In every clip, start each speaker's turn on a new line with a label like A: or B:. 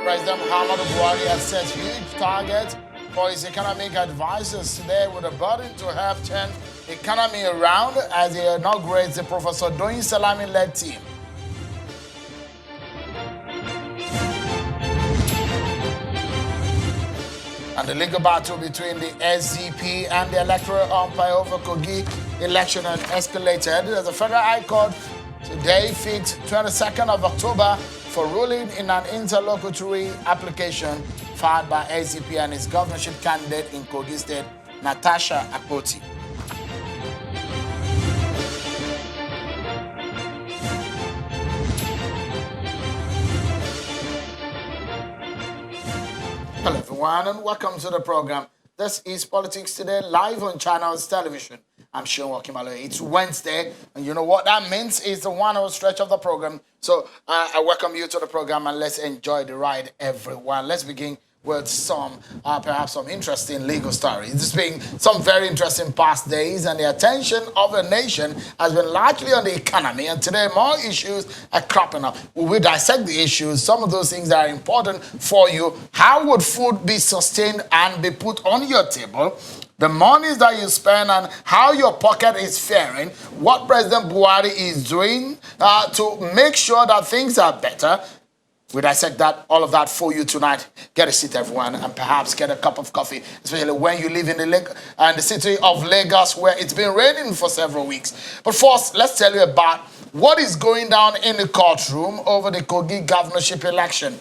A: President Muhammadu Buhari has set huge targets for his economic advisors today with a burden to help turn the economy around as he inaugurates the Professor Doyin Salami-led team. And the legal battle between the SDP and the electoral umpire over Kogi election had escalated as the Federal High Court today fixed 22nd of October for ruling in an interlocutory application filed by SDP and his governorship candidate in Kogi State, Natasha Akpoti. Hello everyone and welcome to the program. This is Politics Today live on Channels Television. I'm Sean Wakimalo. It's Wednesday and you know what that means? It's the 1 hour stretch of the program. So I welcome you to the program and let's enjoy the ride, everyone. Let's begin with some, perhaps some interesting legal stories. It's been some very interesting past days and the attention of the nation has been largely on the economy, and today more issues are cropping up. We will dissect the issues, some of those things that are important for you. How would food be sustained and be put on your table? The monies that you spend and how your pocket is faring, what President Buhari is doing to make sure that things are better. We dissect that, all of that for you tonight. Get a seat, everyone, and perhaps get a cup of coffee, especially when you live in the city of Lagos, where it's been raining for several weeks. But first, let's tell you about what is going down in the courtroom over the Kogi governorship election.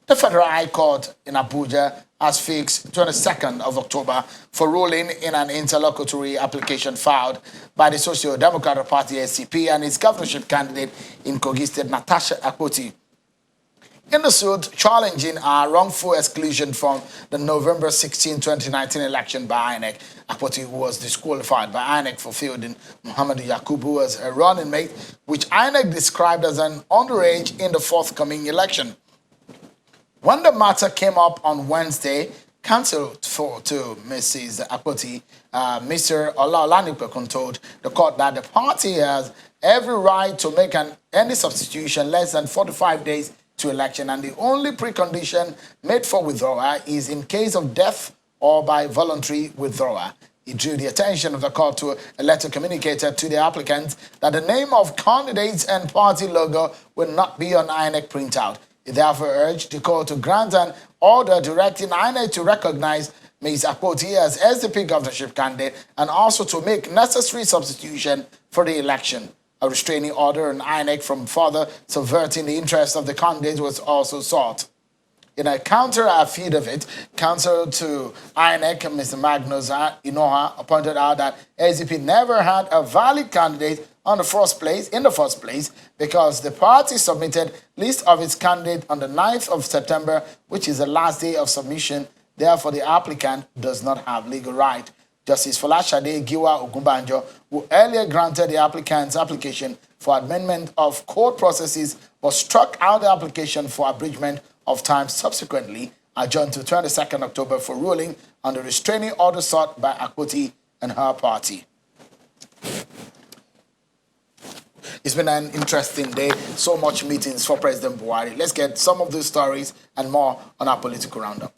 A: The Federal High Court in Abuja has fixed 22nd of October for ruling in an interlocutory application filed by the Socio-Democratic Party SDP and its governorship candidate in Kogi State, Natasha Akpoti. In the suit challenging a wrongful exclusion from the November 16, 2019 election by INEC, Akpoti was disqualified by INEC for fielding Muhammadu Yakubu as a running mate, which INEC described as an underage in the forthcoming election. When the matter came up on Wednesday, counsel to Mrs. Akpoti, Mr. Olanikpekun told the court that the party has every right to make any substitution less than 45 days to election, and the only precondition made for withdrawal is in case of death or by voluntary withdrawal. He drew the attention of the court to a letter communicated to the applicants that the name of candidates and party logo will not be on INEC printout. He therefore urged the court to grant an order directing INEC to recognize Ms. Akpoti as SDP governorship candidate and also to make necessary substitution for the election. A restraining order on INEC from further subverting the interests of the candidates was also sought. In a counter-affidavit, counsel to INEC, Mr. Magnus Inoha, pointed out that SDP never had a valid candidate in the first place because the party submitted list of its candidate on the 9th of September, which is the last day of submission. Therefore, the applicant does not have legal right. Justice Folashade Giwa Ogunbanjo, who earlier granted the applicant's application for amendment of court processes, was struck out the application for abridgment of time subsequently, adjourned to 22nd October for ruling on the restraining order sought by Akpoti and her party. It's been an interesting day, so much meetings for President Buhari. Let's get some of those stories and more on our political roundup.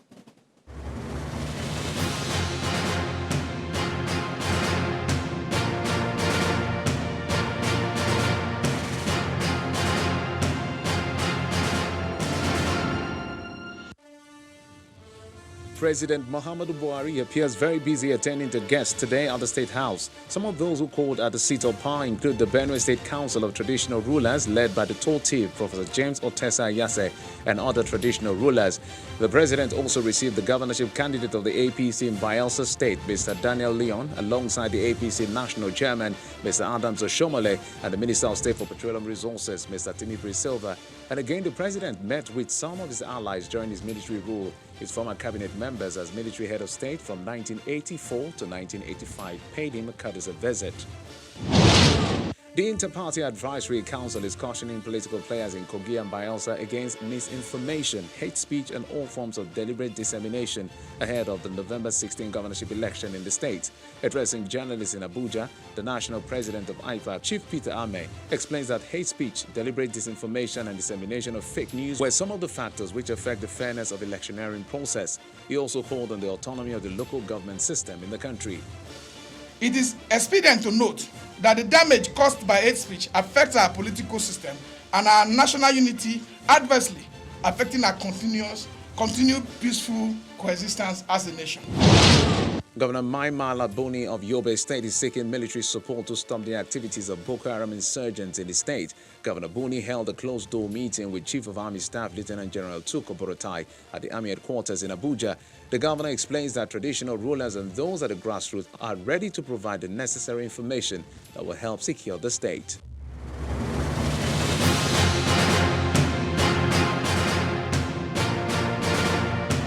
B: President Muhammadu Buhari appears very busy attending to guests today at the State House. Some of those who called at the seat of power include the Benue State Council of Traditional Rulers, led by the tall chief, Professor James Otesa Ayase, and other traditional rulers. The president also received the governorship candidate of the APC in Bayelsa State, Mr. Daniel Leon, alongside the APC national chairman, Mr. Adams Oshomole, and the Minister of State for Petroleum Resources, Mr. Timothy Silva. And again, the president met with some of his allies during his military rule. His former cabinet members as military head of state from 1984 to 1985 paid him a courtesy visit. The Inter-Party Advisory Council is cautioning political players in Kogi and Bayelsa against misinformation, hate speech and all forms of deliberate dissemination ahead of the November 16 governorship election in the state. Addressing journalists in Abuja, the national president of IFA, Chief Peter Ame, explains that hate speech, deliberate disinformation and dissemination of fake news were some of the factors which affect the fairness of electioneering process. He also called on the autonomy of the local government system in the country.
C: It is expedient to note that the damage caused by hate speech affects our political system and our national unity, adversely affecting our continued peaceful coexistence as a nation.
B: Governor Maimala Boni of Yobe State is seeking military support to stop the activities of Boko Haram insurgents in the state. Governor Boni held a closed-door meeting with Chief of Army Staff Lieutenant General Tuko Borotai at the Army headquarters in Abuja. The governor explains that traditional rulers and those at the grassroots are ready to provide the necessary information that will help secure the state.